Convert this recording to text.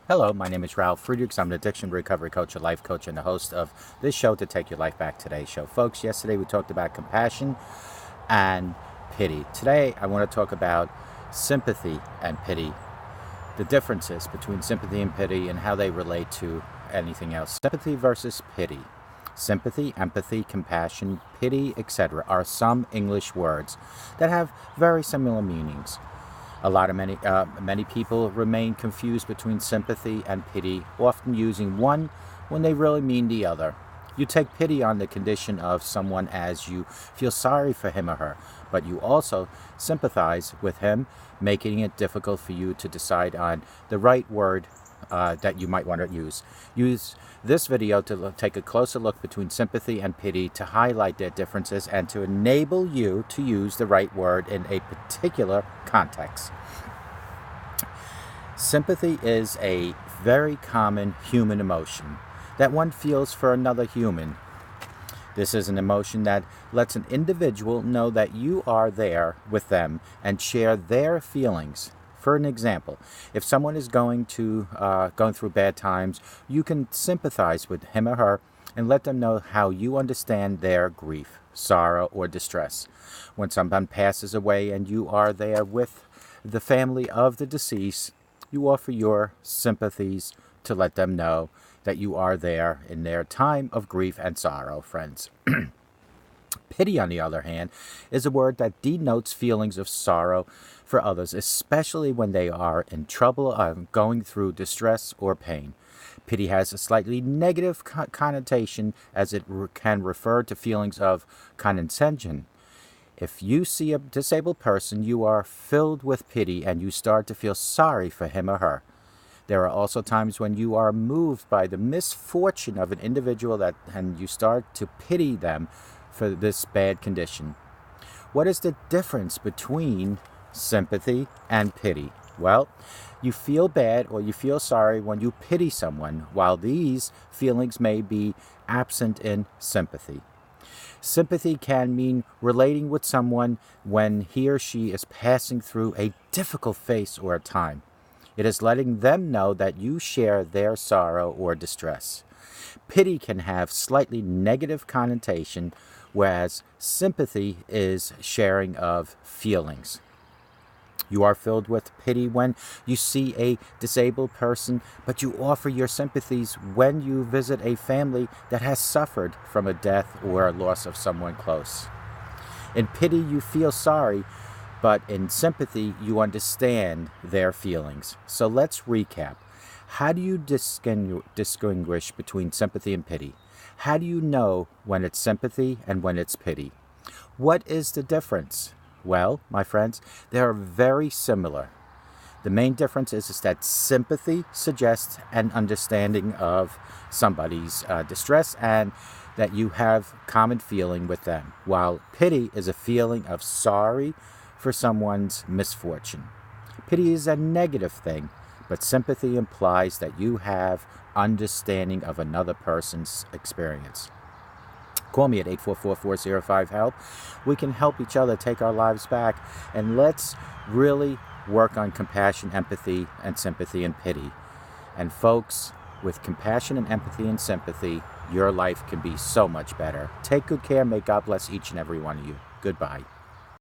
Hello, my name is Ralf Friedrichs. I'm an addiction recovery coach, a life coach, and the host of this show, To Take Your Life Back Today show. Folks, yesterday we talked about compassion and pity. Today I want to talk about sympathy and pity, the differences between sympathy and pity and how they relate to anything else. Sympathy versus pity. Sympathy, empathy, compassion, pity, etc. are some English words that have very similar meanings. Many people remain confused between sympathy and pity, often using one when they really mean the other. You take pity on the condition of someone as you feel sorry for him or her, but you also sympathize with him, making it difficult for you to decide on the right word that you might want to use. Use this video to take a closer look between sympathy and pity to highlight their differences and to enable you to use the right word in a particular context. Sympathy is a very common human emotion that one feels for another human. This is an emotion that lets an individual know that you are there with them and share their feelings. For an example, if someone is going through bad times, you can sympathize with him or her and let them know how you understand their grief, sorrow, or distress. When someone passes away and you are there with the family of the deceased, you offer your sympathies to let them know that you are there in their time of grief and sorrow, friends. Pity, on the other hand, is a word that denotes feelings of sorrow for others, especially when they are in trouble or going through distress or pain. Pity has a slightly negative connotation as it can refer to feelings of condescension. If you see a disabled person, you are filled with pity and you start to feel sorry for him or her. There are also times when you are moved by the misfortune of an individual and you start to pity them for this bad condition. What is the difference between sympathy and pity? Well, you feel bad or you feel sorry when you pity someone, while these feelings may be absent in sympathy. Sympathy can mean relating with someone when he or she is passing through a difficult phase or a time. It is letting them know that you share their sorrow or distress. Pity can have slightly negative connotation, whereas sympathy is sharing of feelings. You are filled with pity when you see a disabled person, but you offer your sympathies when you visit a family that has suffered from a death or a loss of someone close. In pity, you feel sorry, but in sympathy, you understand their feelings. So let's recap. How do you distinguish between sympathy and pity? How do you know when it's sympathy and when it's pity? What is the difference? Well, my friends, they are very similar. The main difference is that sympathy suggests an understanding of somebody's distress and that you have common feeling with them, while pity is a feeling of sorry for someone's misfortune. Pity is a negative thing, but sympathy implies that you have understanding of another person's experience. Call me at 844-405-HELP. We can help each other take our lives back, and let's really work on compassion, empathy, and sympathy and pity. And folks, with compassion and empathy and sympathy, your life can be so much better. Take good care. May God bless each and every one of you. Goodbye.